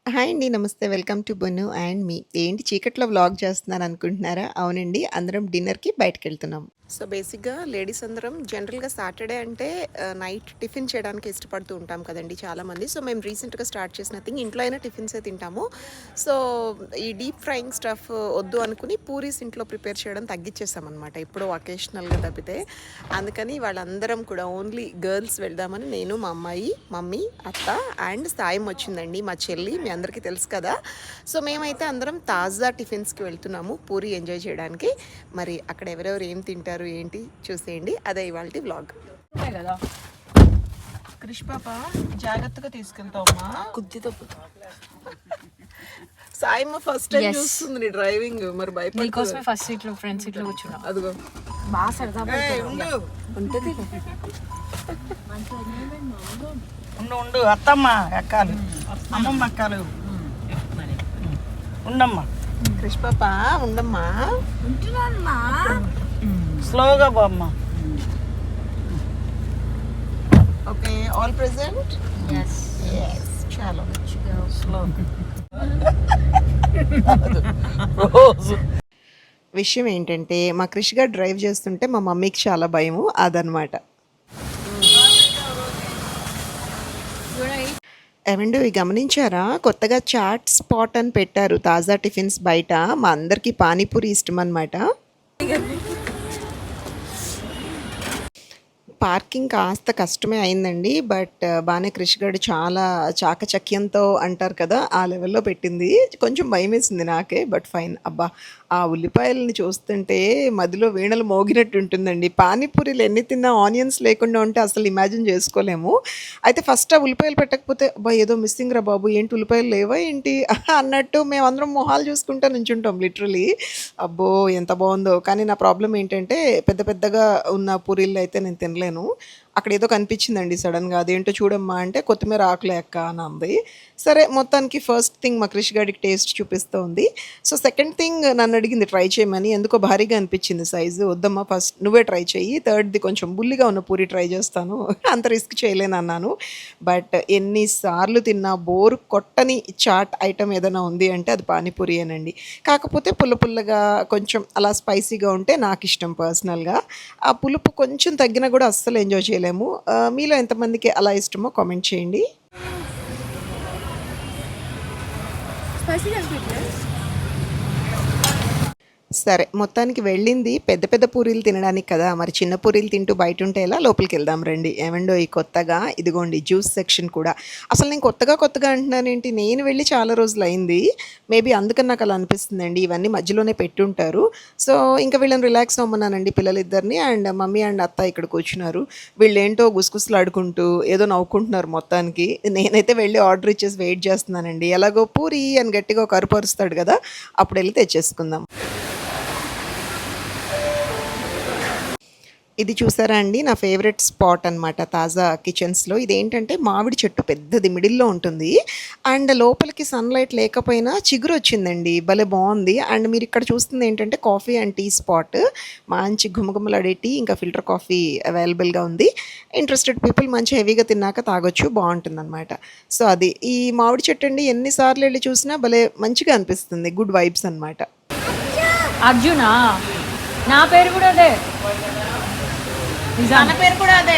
Hi అండి. నమస్తే. Welcome to బొన్ను and మీ. ఏంటి చీకట్లో వ్లాగ్ చేస్తున్నాను అనుకుంటున్నారా? అవునండి. అందరం డిన్నర్‌కి బయటికెళ్తున్నాం. సో, బేసిక్‌గా లేడీస్ అందరం జనరల్‌గా సాటర్‌డే అంటే నైట్ టిఫిన్ చేయడానికి ఇష్టపడుతూ ఉంటాం కదండీ చాలామంది. సో, మేము రీసెంట్‌గా స్టార్ట్ చేసిన థింగ్ ఇంట్లో అయినా టిఫిన్సే తింటాము. సో, ఈ డీప్ ఫ్రైయింగ్ స్టఫ్ వద్దు అనుకుని పూరీస్ ఇంట్లో ప్రిపేర్ చేయడం తగ్గిచ్చేసామనమాట. ఎప్పుడో అకేషనల్‌గా తప్పితే. అందుకని వాళ్ళందరం కూడా ఓన్లీ గర్ల్స్ వెళ్దామని నేను, మా అమ్మాయి, మమ్మీ, అత్త అండ్ సాయం వచ్చిందండి మా చెల్లి. మీ అందరికీ తెలుసు కదా! సో, మేమైతే అందరం తాజా టిఫిన్స్‌కి వెళ్తున్నాము పూరి ఎంజాయ్ చేయడానికి. మరి అక్కడ ఎవరెవరు ఏం తింటారు ఏంటి చూసేయండి. అదే ఇవాల్టి వ్లాగ్. కదా క్రిష్ పాప జాగ్రత్తగా తీసుకెళ్తావమ్మా. కుద్ది తప్పుతా సాయమ్మ ఫస్ట్ టైం చూస్తుంది నీ డ్రైవింగ్. మరి నీకోసమే ఫస్ట్ సీట్ లో ఫ్రంట్ సీట్ లో కూర్చున్నా. అదిగో బాగా సరదా ఉంటుంది. ఉండు అత్తమ్మ ఎక్కాలి, అమ్మమ్మ ఎక్కాలి. ఉండమ్మా, క్రిష్ పాప ఉండమ్మా. స్లోగా బామ్మ. Okay, all present. చాలా స్లో రోజు విషయం ఏంటంటే మా క్రిష్ గారు డ్రైవ్ చేస్తుంటే మా మమ్మీకి చాలా భయము. అదనమాట. ఏమండి ఇవి గమనించారా? కొత్తగా చాట్ స్పాట్ అని పెట్టారు తాజా టిఫిన్స్ బయట. మా అందరికీ పానీపూరి ఇష్టం అనమాట. పార్కింగ్ కాస్త కష్టమే అయిందండి. బట్ బాగానే క్రిష్ గారు చాలా చాకచక్యంతో అంటారు కదా, ఆ లెవెల్లో పెట్టింది. కొంచెం భయమేసింది నాకే. But fine. అబ్బా, ఆ ఉల్లిపాయలని చూస్తుంటే మధ్యలో వీణలు మోగినట్టు ఉంటుందండి. పానీపూరీలు ఎన్ని తిన్నా ఆనియన్స్ లేకుండా ఉంటే అసలు ఇమాజిన్ చేసుకోలేము. అయితే ఫస్ట్ ఆ ఉల్లిపాయలు పెట్టకపోతే అబ్బా ఏదో మిస్సింగ్ రా బాబు, ఏంటి ఉల్లిపాయలు లేవా ఏంటి అన్నట్టు మేమందరం మొహాలు చూసుకుంటా నుంచుంటాం లిటరలీ. అబ్బో ఎంత బాగుందో. కానీ నా ప్రాబ్లం ఏంటంటే పెద్ద పెద్దగా ఉన్న పూరీలు అయితే నేను తినలేను. అక్కడ ఏదో కనిపించిందండి సడన్గా. అదేంటో చూడమ్మా అంటే కొత్తిమీర ఆకులే అక్క అని అంది. సరే మొత్తానికి ఫస్ట్ థింగ్ మా క్రిష్ గారికి టేస్ట్ చూపిస్తూ ఉంది. సో సెకండ్ థింగ్ నన్ను అడిగింది ట్రై చేయమని. ఎందుకో భారీగా అనిపించింది సైజు. వద్దమ్మా ఫస్ట్ నువ్వే ట్రై చెయ్యి, థర్డ్ది కొంచెం బుల్లిగా ఉన్న పూరి ట్రై చేస్తాను, అంత రిస్క్ చేయలేను అన్నాను. బట్ ఎన్నిసార్లు తిన్నా బోరు కొట్టని చాట్ ఐటమ్ ఏదైనా ఉంది అంటే అది పానీపూరియేనండి. కాకపోతే పుల్ల పుల్లగా కొంచెం అలా స్పైసీగా ఉంటే నాకు ఇష్టం పర్సనల్గా. ఆ పులుపు కొంచెం తగ్గినా కూడా అస్సలు ఎంజాయ్ చేయలేము. మీలో ఎంతమందికి అలా ఇష్టమో కామెంట్ చేయండి. సరే మొత్తానికి వెళ్ళింది పెద్ద పెద్ద పూరీలు తినడానికి కదా. మరి చిన్న పూరీలు తింటూ బయట ఉంటే ఎలా? లోపలికి వెళ్దాం రండి. ఏమండో ఈ కొత్తగా ఇదిగోండి జ్యూస్ సెక్షన్ కూడా. అసలు నేను కొత్తగా అంటున్నానేంటి, నేను వెళ్ళి చాలా రోజులు అయింది. మేబీ అందుకని నాకు అలా అనిపిస్తుందండి. ఇవన్నీ మధ్యలోనే పెట్టుంటారు. సో ఇంకా వీళ్ళని రిలాక్స్ అవ్వమన్నానండి పిల్లలిద్దరిని. అండ్ మమ్మీ అండ్ అత్త ఇక్కడ కూర్చున్నారు. వీళ్ళు ఏంటో గుసగుసలాడుకుంటూ ఏదో నవ్వుకుంటున్నారు మొత్తానికి. నేనైతే వెళ్ళి ఆర్డర్ ఇచ్చేసి వెయిట్ చేస్తున్నానండి. ఎలాగో పూరి అని గట్టిగా ఒక అరుపు అరుస్తాడు కదా, అప్పుడు వెళ్ళి తెచ్చేసుకుందాం. ఇది చూసారా అండి, నా ఫేవరెట్ స్పాట్ అనమాట తాజా కిచెన్స్లో. ఇదేంటంటే మామిడి చెట్టు పెద్దది మిడిల్లో ఉంటుంది. అండ్ లోపలికి సన్లైట్ లేకపోయినా చిగురు వచ్చిందండి, భలే బాగుంది. అండ్ మీరు ఇక్కడ చూస్తుంది ఏంటంటే కాఫీ అండ్ టీ స్పాట్. మంచి గుమగుమలాడే టీ ఇంకా ఫిల్టర్ కాఫీ అవైలబుల్గా ఉంది. ఇంట్రెస్టెడ్ పీపుల్ మంచి హెవీగా తిన్నాక తాగొచ్చు, బాగుంటుంది అనమాట. సో అది ఈ మామిడి చెట్టు అండి. ఎన్నిసార్లు వెళ్ళి చూసినా భలే మంచిగా అనిపిస్తుంది. గుడ్ వైబ్స్ అనమాట. అర్జునా, నా పేరు కూడా అదే, నిజాన పేరు కూడా అదే.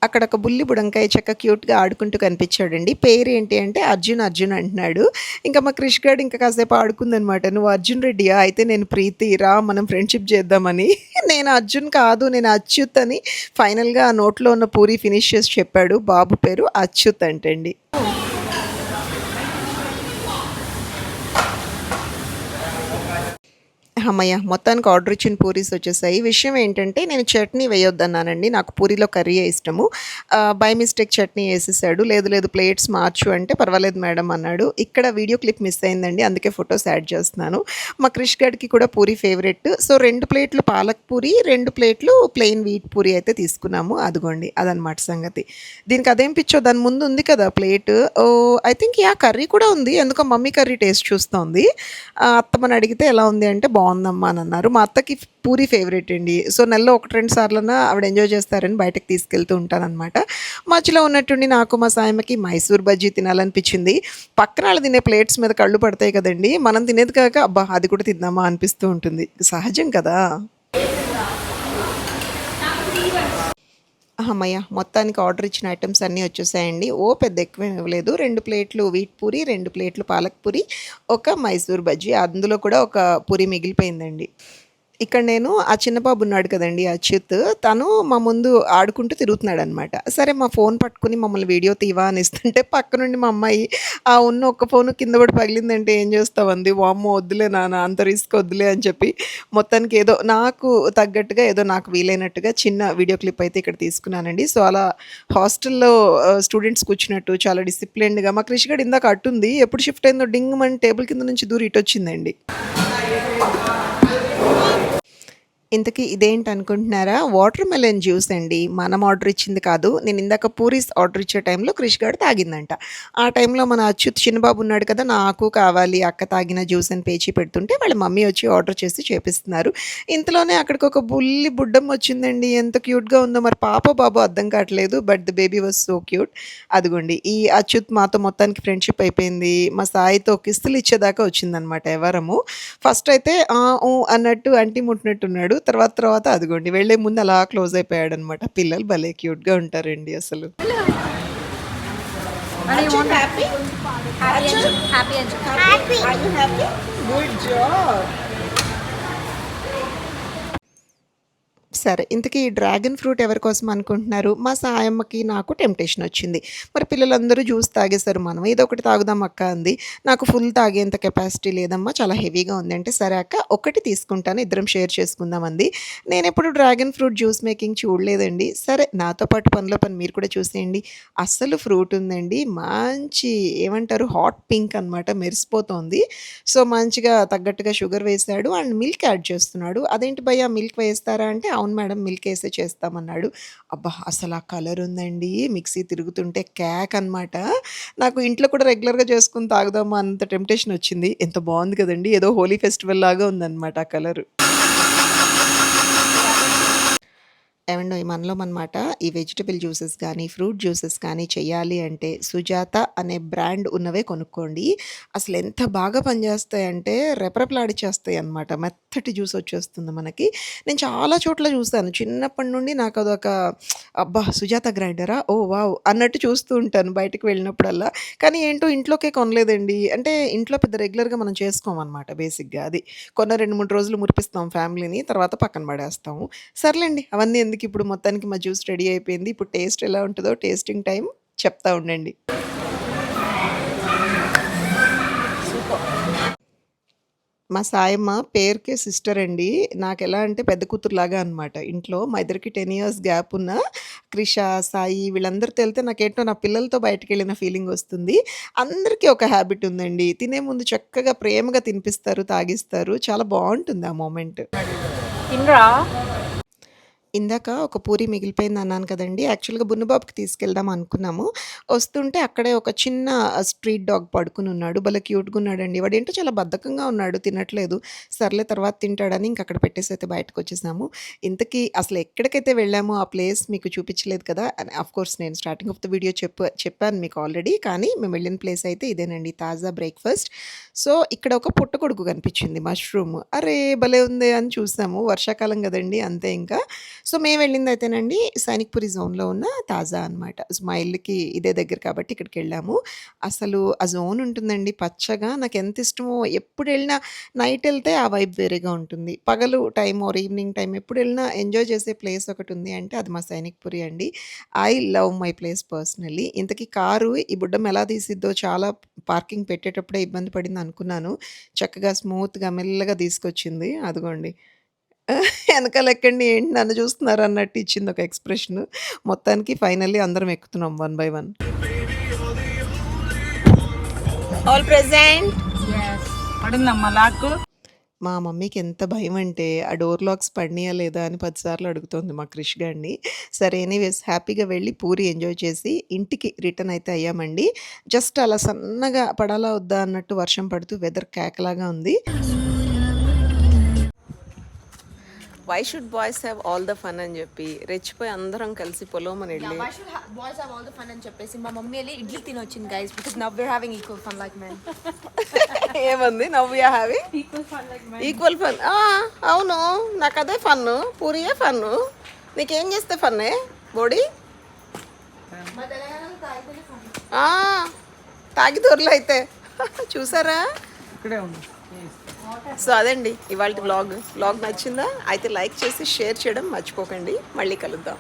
అక్కడ ఒక బుల్లి బుడంకాయ చెక్క క్యూట్గా ఆడుకుంటూ కనిపించాడండి. పేరు ఏంటి అంటే అర్జున్ అంటున్నాడు. ఇంకా మా క్రిష్ గారు ఇంకా కాసేపు ఆడుకుందనమాట. నువ్వు అర్జున్ రెడ్డియా, అయితే నేను ప్రీతి, రా మనం ఫ్రెండ్షిప్ చేద్దామని. నేను అర్జున్ కాదు, నేను అచ్యుత్ అని ఫైనల్గా ఆ నోట్లో ఉన్న పూరి ఫినిష్ చేసి చెప్పాడు. బాబు పేరు అచ్యుత్ అంటండి. అమ్మయ్య, మొత్తానికి ఆర్డర్ ఇచ్చిన పూరీస్ వచ్చేసాయి. విషయం ఏంటంటే నేను చట్నీ వేయొద్దన్నానండి. నాకు పూరీలో కర్రీయే ఇష్టము. బై మిస్టేక్ చట్నీ వేసేసాడు. లేదు ప్లేట్స్ మార్చు అంటే పర్వాలేదు మేడం అన్నాడు. ఇక్కడ వీడియో క్లిప్ మిస్ అయిందండి, అందుకే ఫొటోస్ యాడ్ చేస్తున్నాను. మా క్రిష్ గడ్కి కూడా పూరి ఫేవరెట్. సో 2 ప్లేట్లు పాలక్ పూరి, 2 ప్లేట్లు ప్లెయిన్ వీట్ పూరి అయితే తీసుకున్నాము. అదిగోండి అదనమాట సంగతి. దీనికి అదేం పిచ్చో, దాని ముందు ఉంది కదా ప్లేట్. ఐ థింక్ కర్రీ కూడా ఉంది. ఎందుకో మమ్మీ కర్రీ టేస్ట్ చూస్తోంది. అత్తమ్మని అడిగితే ఎలా ఉంది అంటే బాగుంది బాగుందమ్మా అని అన్నారు. మా అత్తకి పూరి ఫేవరెట్ అండి. సో నెలలో 1, 2 సార్లన్నా ఆవిడ ఎంజాయ్ చేస్తారని బయటకు తీసుకెళ్తూ ఉంటానన్నమాట. మధ్యలో ఉన్నట్టుండి నాకు మా సాయమ్మకి మైసూర్ బజ్జీ తినాలనిపించింది. పక్కన వాళ్ళు తినే ప్లేట్స్ మీద కళ్ళు పడతాయి కదండీ! మనం తినేది కాక అబ్బా! అది కూడా తిందామా అనిపిస్తూ ఉంటుంది. సహజం కదా! హమ్మయ్య! మొత్తానికి ఆర్డర్ ఇచ్చిన ఐటెమ్స్ అన్నీ వచ్చేసాయండి. పెద్ద ఎక్కువేమి ఇవ్వలేదు. 2 ప్లేట్లు వీట్ పూరి, 2 ప్లేట్లు పాలక్ పూరి, ఒక మైసూర్ బజ్జీ. అందులో కూడా ఒక పూరి మిగిలిపోయిందండి. ఇక్కడ నేను ఆ చిన్న బాబు ఉన్నాడు కదండీ అచ్యుత్. తను మా ముందు ఆడుకుంటూ తిరుగుతున్నాడనమాట. సరే మా ఫోన్ పట్టుకొని మమ్మల్ని వీడియో తీవా అని ఇస్తుంటే పక్కనుండి మా అమ్మాయి ఉన్న ఒక్క ఫోను కింద పడి పగిలిందంటే ఏం చేస్తావు అంది. వామ్మో! వద్దులే నాన్న అంత రిస్క్ వద్దులే అని చెప్పి మొత్తానికి ఏదో నాకు తగ్గట్టుగా ఏదో నాకు వీలైనట్టుగా చిన్న వీడియో క్లిప్ అయితే ఇక్కడ తీసుకున్నానండి. సో అలా హాస్టల్‌లో స్టూడెంట్స్ కూర్చున్నట్టు చాలా డిసిప్లిన్డ్‌గా మా క్రిష్ గాడు ఇందాక అటుంది. ఎప్పుడు షిఫ్ట్ అయిందో డింగ్‌మని టేబుల్ కింద నుంచి దూరి ఇటొచ్చిందండి. ఇంతకీ ఇదేంటనుకుంటున్నారా? వాటర్ మెలన్ జ్యూస్ అండి. మనం ఆర్డర్ ఇచ్చింది కాదు. నేను ఇందాక పూరీస్ ఆర్డర్ ఇచ్చే టైంలో క్రిష్ గాడు తాగిందంట. ఆ టైంలో మన అచ్యుత్ చిన్నబాబు ఉన్నాడు కదా! నాకు కావాలి అక్క తాగిన జ్యూస్ అని పేచీ పెడుతుంటే వాళ్ళ మమ్మీ వచ్చి ఆర్డర్ చేసి చేపిస్తున్నారు. ఇంతలోనే అక్కడికి ఒక బుల్లి బుడ్డమ్మ వచ్చిందండి. ఎంత క్యూట్‌గా ఉందో మరి పాపో, బాబో అర్థం కావట్లేదు. But the baby was so cute. అదిగోండి ఈ అచ్యుత్ మాతో మొత్తానికి ఫ్రెండ్‌షిప్ అయిపోయింది. మా సాయితో కిస్సులు ఇచ్చేదాకా వచ్చిందనమాట ఎవరము. ఫస్ట్ అయితే ఆ! ఊ అన్నట్టు అంటి ముట్టినట్టున్నాడు. తర్వాత అదిగోండి వెళ్ళే ముందు అలా క్లోజ్ అయిపోయాడనమాట. పిల్లలు భలే క్యూట్‌గా ఉంటారండి అసలు. Good job. సరే ఇంతకీ ఈ డ్రాగన్ ఫ్రూట్ ఎవరి కోసం అనుకుంటున్నారు? మా సాయమ్మకి నాకు టెంప్టేషన్ వచ్చింది. మరి పిల్లలందరూ జ్యూస్ తాగేశారు. మనం ఏదో ఒకటి తాగుదాం అక్క అంది. నాకు ఫుల్ తాగేంత కెపాసిటీ లేదమ్మా చాలా హెవీగా ఉంది అంటే, సరే అక్క ఒకటి తీసుకుంటాను ఇద్దరం షేర్ చేసుకుందాం అంది. నేనెప్పుడు డ్రాగన్ ఫ్రూట్ జ్యూస్ మేకింగ్ చూడలేదండి. సరే నాతో పాటు పనిలో పని మీరు కూడా చూసేయండి. అస్సలు ఫ్రూట్ ఉందండి. మంచి ఏమంటారు హాట్ పింక్ అనమాట మెరిసిపోతోంది. సో మంచిగా తగ్గట్టుగా షుగర్ వేశాడు అండ్ మిల్క్ యాడ్ చేస్తున్నాడు. అదేంటి భయ్యా మిల్క్ వేస్తారా అంటే, అవును మేడం మిల్క్ ఏసే చేస్తామన్నాడు. అబ్బా! అసలు ఆ కలర్ ఉందండి. మిక్సీ తిరుగుతుంటే కేక్ అనమాట. నాకు ఇంట్లో కూడా రెగ్యులర్‌గా చేసుకొని తాగుదామా అంత టెంప్టేషన్ వచ్చింది. ఎంత బావుంది కదండీ! ఏదో హోలీ ఫెస్టివల్ లాగా ఉందనమాట ఆ కలరు. ఏవండోయ్ మనలో మనమాట ఈ వెజిటబుల్ జ్యూసెస్ కానీ, ఫ్రూట్ జ్యూసెస్ కానీ చెయ్యాలి అంటే సుజాత అనే బ్రాండ్ ఉన్నవే కొనుక్కోండి. అసలెంత బాగా పనిచేస్తాయంటే రెపరెపలాడిచ్చేస్తాయన్నమాట. మెత్తటి జ్యూస్ వచ్చేస్తుంది మనకి. నేను చాలా చోట్ల చూసాను. చిన్నప్పటి నుండి నాకదొక అబ్బా! సుజాత గ్రైండరా? ఓహ్! వావ్! అన్నట్టు చూస్తూ ఉంటాను బయటికి వెళ్ళినప్పుడల్లా. కానీ ఏంటో ఇంట్లోకే కొనలేదండి. అంటే ఇంట్లో పెద్ద రెగ్యులర్‌గా మనం చేసుకోమనమాట బేసిక్‌గా అది. కొన్న 2, 3 రోజులు మురిపిస్తాం ఫ్యామిలీని. తర్వాత పక్కన పడేస్తాము. సర్లేండి అవన్నీ ఎందుకిప్పుడు మొత్తానికి మా జ్యూస్ రెడీ అయిపోయింది. ఇప్పుడు టేస్ట్ ఎలా ఉంటదో టేస్టింగ్ టైమ్ చెప్తా ఉండండి. మా సాయమ్మ పేరుకే సిస్టర్ అండి. నాకెలా అంటే పెద్ద కూతురులాగా అనమాట ఇంట్లో. మా ఇద్దరికి 10 ఇయర్స్ గ్యాప్ ఉన్న క్రిష, సాయి వీళ్ళందరితో ఎళ్తే నాకేంటో నా పిల్లలతో బయటికెళ్ళిన ఫీలింగొస్తుంది. అందరికీ ఒక హ్యాబిట్ ఉందండి. తినే ముందు చక్కగా ప్రేమగా తినిపిస్తారు, తాగిస్తారు. చాలా బావుంటుంది ఆ మొమెంట్. తినరా? ఇందాక ఒక పూరి మిగిలిపోయిందన్నాను కదండీ! యాక్చువల్‌గా బున్నుబాబుకి తీసుకెళ్దాం అనుకున్నాము. వస్తుంటే అక్కడే ఒక చిన్న స్ట్రీట్ డాగ్ పడుకునున్నాడు. భలే క్యూట్‌గున్నాడండి. వాడేంటో చాలా బద్ధకంగా ఉన్నాడు తినట్లేదు. సర్లే తర్వాత తింటాడని ఇంకక్కడ పెట్టేసైతే బయటకొచ్చేసాము. ఇంతకీ అసలెక్కడికైతే వెళ్ళామో ఆ ప్లేస్ మీకు చూపించలేదు కదా! అండ్ ఆఫ్‌కోర్స్ నేను స్టార్టింగ్ ఆఫ్ ద వీడియో చెప్పాను మీకు ఆల్రెడీ. కానీ మేము వెళ్ళిన ప్లేస్ అయితే ఇదేనండి తాజా బ్రేక్‌ఫాస్ట్. సో, ఇక్కడ ఒక పుట్టగొడుగు కనిపించింది మష్రూమ్. అరే! భలే ఉందే అని చూసాము. వర్షాకాలం గదండీ అంతే ఇంకా. సో, మేమెళ్ళిందయితేనండి సైనిక్‌పురి జోన్‌లో ఉన్న తాజా అనమాట. సో, మా ఇల్లుకి ఇదే దగ్గర కాబట్టి ఇక్కడికెళ్ళాము. అసలు ఆ జోన్ ఉంటుందండి పచ్చగా. నాకెంతిష్టమో ఎప్పుడెళ్ళినా నైటెళ్తే ఆ వైబ్ వేరేగా ఉంటుంది. పగలు టైమ్ ఆర్ ఈవినింగ్ టైమ్ ఎప్పుడెళ్ళినా ఎంజాయ్ చేసే ప్లేస్ ఒకటుంది అంటే అది మా సైనిక్‌పురి అండి. I love my place personally. ఇంతకీ కారు ఈ బుడ్డమ్మ ఎలా తీసిద్దో చాలా పార్కింగ్ పెట్టేటప్పుడే ఇబ్బంది పడిందనుకున్నాను. చక్కగా స్మూత్‌గా మెల్లగా తీసుకొచ్చింది. అదిగోండి. ఎనకాలెక్కండి ఏంటి నన్ను చూస్తున్నారా అన్నట్టు ఇచ్చింది ఒక ఎక్స్‌ప్రెషను. మొత్తానికి ఫైనల్లీ అందరం ఎక్కుతున్నాం one by one. All present. పడిందమ్మా లాక్కు. మా మమ్మీకి ఎంత భయమంటే ఆ డోర్ లాక్స్ పడినాయా లేదా అని 10 సార్లు అడుగుతోంది మా క్రిష్ గాడిని. సరే ఎనీవేస్ హ్యాపీగా వెళ్ళి పూరి ఎంజాయ్ చేసి ఇంటికి రిటర్న్ అయితే అయ్యామండి. జస్ట్ అలా సన్నగా పడాలా వద్దా అన్నట్టు వర్షం పడుతూ వెదర్ కేకలాగా ఉంది. Why should boys have all the fun అని చెప్పి రెచ్చిపోయి అందరం కలిసి పొలోమని వెళ్ళి Why should boys have all the fun and చెప్పేసి మా మమ్మీ వెళ్ళి idli తినొచ్చింది guys because now we're having equal fun like men. ఏమంది నవ్వు హ్యావి ఈక్వల్ ఫన్ అవును నాకు అదే ఫన్ పూరియే ఫన్ నీకేం చేస్తే ఫన్నే బోడీ మా తెలంగాణలో తాగితేనే fun. తాగి దొరలు అయితే చూసారా ఇక్కడే ఉంది సో అదండి ఇవాళ వ్లాగ్ నచ్చిందా అయితే లైక్ చేసి షేర్ చేయడం మర్చిపోకండి మళ్ళీ కలుద్దాం